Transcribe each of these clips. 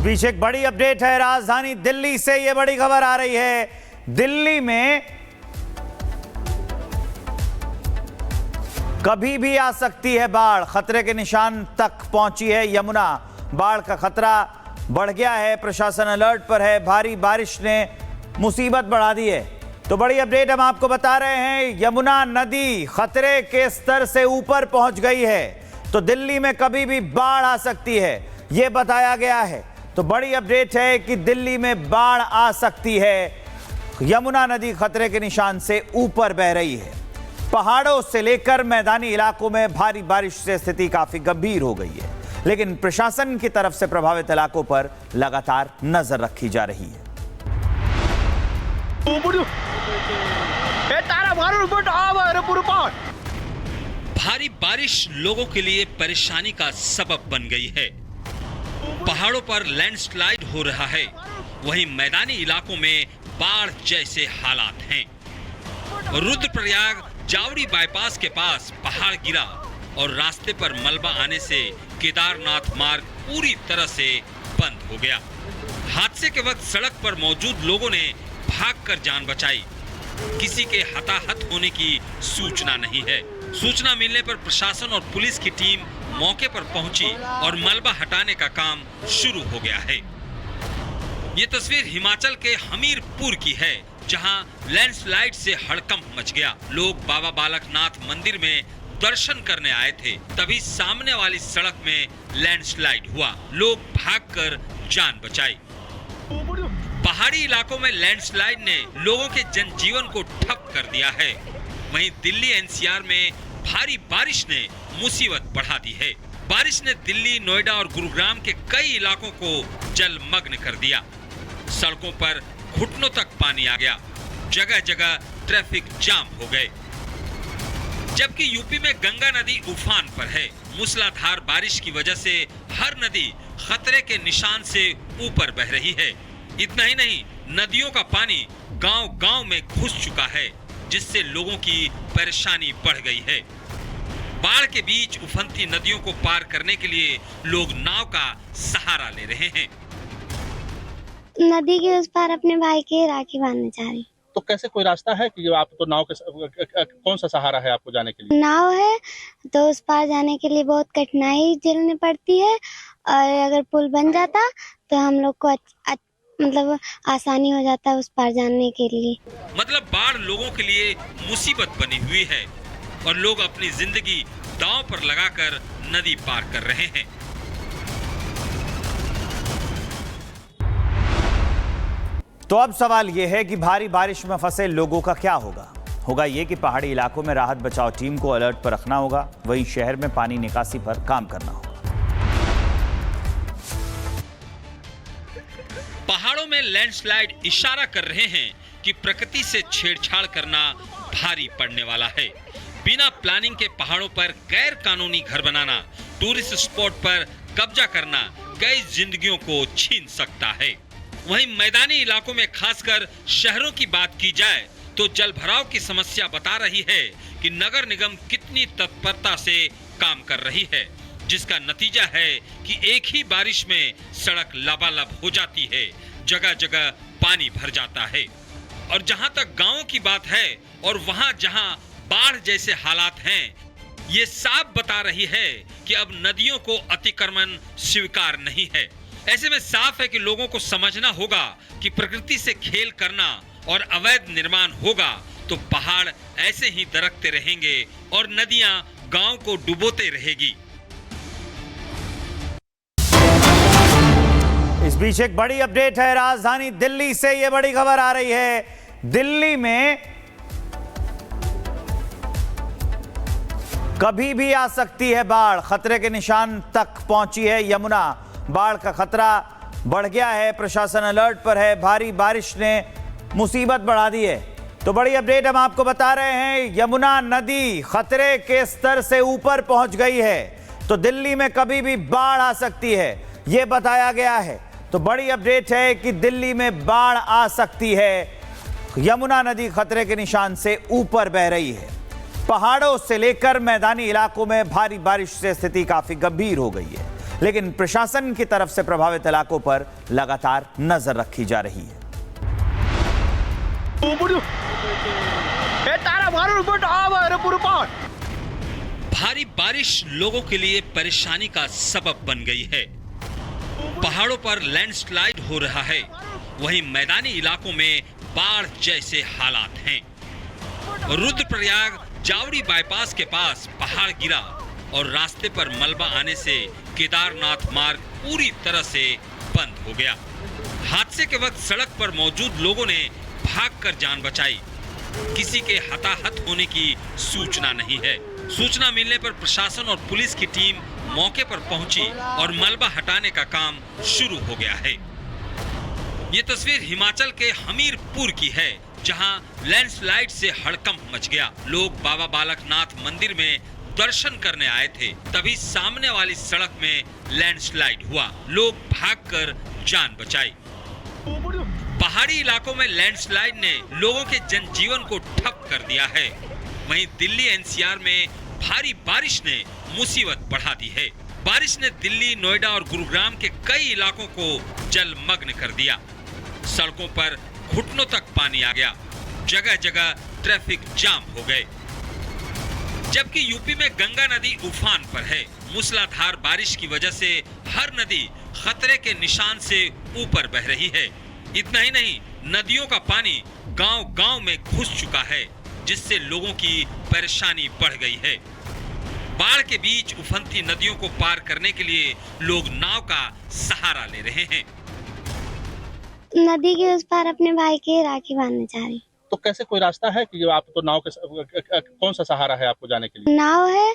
बीच एक बड़ी अपडेट है। राजधानी दिल्ली से ये बड़ी खबर आ रही है। दिल्ली में कभी भी आ सकती है बाढ़। खतरे के निशान तक पहुंची है यमुना। बाढ़ का खतरा बढ़ गया है। प्रशासन अलर्ट पर है। भारी बारिश ने मुसीबत बढ़ा दी है। तो बड़ी अपडेट हम आपको बता रहे हैं। यमुना नदी खतरे के स्तर से ऊपर पहुंच गई है, तो दिल्ली में कभी भी बाढ़ आ सकती है, यह बताया गया है। तो बड़ी अपडेट है कि दिल्ली में बाढ़ आ सकती है। यमुना नदी खतरे के निशान से ऊपर बह रही है। पहाड़ों से लेकर मैदानी इलाकों में भारी बारिश से स्थिति काफी गंभीर हो गई है, लेकिन प्रशासन की तरफ से प्रभावित इलाकों पर लगातार नजर रखी जा रही है। भारी बारिश लोगों के लिए परेशानी का सबब बन गई है। पहाड़ों पर लैंडस्लाइड हो रहा है, वहीं मैदानी इलाकों में बाढ़ जैसे हालात हैं। रुद्रप्रयाग जावड़ी बाईपास के पास पहाड़ गिरा और रास्ते पर मलबा आने से केदारनाथ मार्ग पूरी तरह से बंद हो गया। हादसे के वक्त सड़क पर मौजूद लोगों ने भागकर जान बचाई। किसी के हताहत होने की सूचना नहीं है। सूचना मिलने पर प्रशासन और पुलिस की टीम मौके पर पहुंची और मलबा हटाने का काम शुरू हो गया है। ये तस्वीर हिमाचल के हमीरपुर की है, जहां लैंडस्लाइड से हड़कंप मच गया। लोग बाबा बालकनाथ मंदिर में दर्शन करने आए थे, तभी सामने वाली सड़क में लैंडस्लाइड हुआ। लोग भागकर जान बचाई। पहाड़ी इलाकों में लैंडस्लाइड ने लोगों के जनजीवन को ठप कर दिया है। वहीं दिल्ली एनसीआर में भारी बारिश ने मुसीबत बढ़ा दी है। बारिश ने दिल्ली, नोएडा और गुरुग्राम के कई इलाकों को जलमग्न कर दिया। सड़कों पर घुटनों तक पानी आ गया। जगह जगह ट्रैफिक जाम हो गए। जबकि यूपी में गंगा नदी उफान पर है। मूसलाधार बारिश की वजह से हर नदी खतरे के निशान से ऊपर बह रही है। इतना ही नहीं, नदियों का पानी गांव-गांव में घुस चुका है, जिससे लोगों की परेशानी बढ़ गई है। बाढ़ के बीच उफनती नदियों को पार करने के लिए लोग नाव का सहारा ले रहे हैं। नदी के उस पार अपने भाई के राखी बांधने जा रही। तो कैसे कोई रास्ता है कि आप तो नाव के कौन सा सहारा है आपको जाने के लिए? नाव है तो उस पार जाने के लिए बहुत कठिनाई झेलनी पड़ती है, और अगर पुल बन जाता तो हम लोग को मतलब आसानी हो जाता है उस पार जाने के लिए। मतलब बाढ़ लोगों के लिए मुसीबत बनी हुई है और लोग अपनी जिंदगी दांव पर लगाकर नदी पार कर रहे हैं। तो अब सवाल यह है कि भारी बारिश में फंसे लोगों का क्या होगा यह कि पहाड़ी इलाकों में राहत बचाव टीम को अलर्ट पर रखना होगा, वहीं शहर में पानी निकासी पर काम करना होगा। पहाड़ों में लैंडस्लाइड इशारा कर रहे हैं कि प्रकृति से छेड़छाड़ करना भारी पड़ने वाला है। बिना प्लानिंग के पहाड़ों पर गैर कानूनी घर बनाना, टूरिस्ट स्पॉट पर कब्जा करना कई जिंदगियों को छीन सकता है। वहीं मैदानी इलाकों में खासकर शहरों की बात की जाए तो जल भराव की समस्या बता रही है कि नगर निगम कितनी तत्परता से काम कर रही है, जिसका नतीजा है कि एक ही बारिश में सड़क लबालब हो जाती है। जगह जगह पानी भर जाता है। और जहां तक गांवों की बात है और वहां जहां बाढ़ जैसे हालात हैं, ये साफ बता रही है कि अब नदियों को अतिक्रमण स्वीकार नहीं है। ऐसे में साफ है कि लोगों को समझना होगा कि प्रकृति से खेल करना और अवैध निर्माण होगा तो पहाड़ ऐसे ही दरकते रहेंगे और नदियां गांव को डुबोते रहेगी। इस बीच एक बड़ी अपडेट है। राजधानी दिल्ली से यह बड़ी खबर आ रही है। दिल्ली में कभी भी आ सकती है बाढ़। खतरे के निशान तक पहुंची है यमुना। बाढ़ का खतरा बढ़ गया है। प्रशासन अलर्ट पर है। भारी बारिश ने मुसीबत बढ़ा दी है। तो बड़ी अपडेट हम आपको बता रहे हैं। यमुना नदी खतरे के स्तर से ऊपर पहुंच गई है, तो दिल्ली में कभी भी बाढ़ आ सकती है, यह बताया गया है। तो बड़ी अपडेट है कि दिल्ली में बाढ़ आ सकती है। यमुना नदी खतरे के निशान से ऊपर बह रही है। पहाड़ों से लेकर मैदानी इलाकों में भारी बारिश से स्थिति काफी गंभीर हो गई है, लेकिन प्रशासन की तरफ से प्रभावित इलाकों पर लगातार नजर रखी जा रही है। भारी बारिश लोगों के लिए परेशानी का सबब बन गई है। पहाड़ों पर लैंडस्लाइड हो रहा है, वहीं मैदानी इलाकों में बाढ़ जैसे हालात हैं। रुद्रप्रयाग जावड़ी बाईपास के पास पहाड़ गिरा और रास्ते पर मलबा आने से केदारनाथ मार्ग पूरी तरह से बंद हो गया। हादसे के वक्त सड़क पर मौजूद लोगों ने भागकर जान बचाई। किसी के हताहत होने की सूचना नहीं है। सूचना मिलने पर प्रशासन और पुलिस की टीम मौके पर पहुंची और मलबा हटाने का काम शुरू हो गया है। ये तस्वीर हिमाचल के हमीरपुर की है, जहां लैंडस्लाइड से हड़कंप मच गया। लोग बाबा बालकनाथ मंदिर में दर्शन करने आए थे, तभी सामने वाली सड़क में लैंडस्लाइड हुआ। लोग भागकर जान बचाई। पहाड़ी इलाकों में लैंडस्लाइड ने लोगों के जनजीवन को ठप कर दिया है। वहीं दिल्ली एनसीआर में भारी बारिश ने मुसीबत बढ़ा दी है। बारिश ने दिल्ली, नोएडा और गुरुग्राम के कई इलाकों को जलमग्न कर दिया। सड़कों पर घुटनों तक पानी आ गया। जगह जगह ट्रैफिक जाम हो गए। जबकि यूपी में गंगा नदी उफान पर है। मूसलाधार बारिश की वजह से हर नदी खतरे के निशान से ऊपर बह रही है। इतना ही नहीं, नदियों का पानी गांव-गांव में घुस चुका है, जिससे लोगों की परेशानी बढ़ गई है। बाढ़ के बीच उफनती नदियों को पार करने के लिए लोग नाव का सहारा ले रहे हैं। नदी के उस पार अपने भाई के राखी बांधने जा रही। तो कैसे कोई रास्ता है कि आप तो नाव के कौन सा सहारा है आपको जाने के लिए? नाव है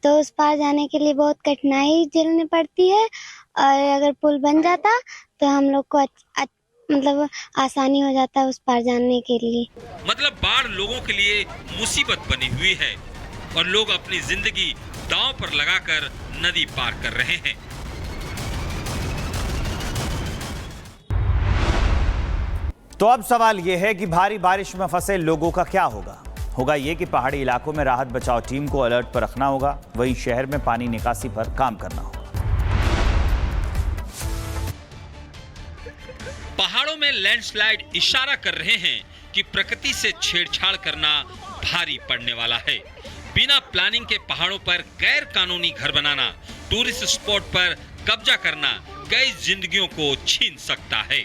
तो उस पार जाने के लिए बहुत कठिनाई झेलनी पड़ती है, और अगर पुल बन जाता तो हम लोग को मतलब आसानी हो जाता है उस पार जाने के लिए। मतलब बाढ़ लोगों के लिए मुसीबत बनी हुई है और लोग अपनी जिंदगी दांव पर लगाकर नदी पार कर रहे हैं। तो अब सवाल यह है कि भारी बारिश में फंसे लोगों का क्या होगा? होगा ये कि पहाड़ी इलाकों में राहत बचाव टीम को अलर्ट पर रखना होगा, वहीं शहर में पानी निकासी पर काम करना होगा। पहाड़ों में लैंडस्लाइड इशारा कर रहे हैं कि प्रकृति से छेड़छाड़ करना भारी पड़ने वाला है। बिना प्लानिंग के पहाड़ों पर गैर कानूनी घर बनाना, टूरिस्ट स्पॉट पर कब्जा करना कई जिंदगियों को छीन सकता है।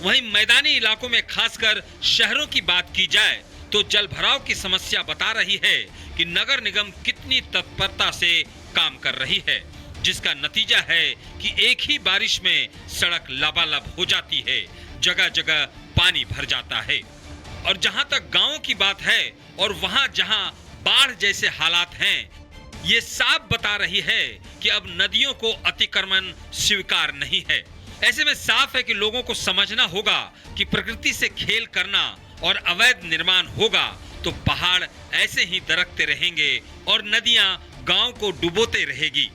वहीं मैदानी इलाकों में खासकर शहरों की बात की जाए तो जलभराव की समस्या बता रही है कि नगर निगम कितनी तत्परता से काम कर रही है, जिसका नतीजा है कि एक ही बारिश में सड़क लबालब हो जाती है, जगह जगह पानी भर जाता है। और जहां तक गांवों की बात है और वहां जहां बाढ़ जैसे हालात हैं, ये साफ बता रही है कि अब नदियों को अतिक्रमण स्वीकार नहीं है। ऐसे में साफ है कि लोगों को समझना होगा कि प्रकृति से खेल करना और अवैध निर्माण होगा तो पहाड़ ऐसे ही दरकते रहेंगे और नदियां गांव को डुबोते रहेगी।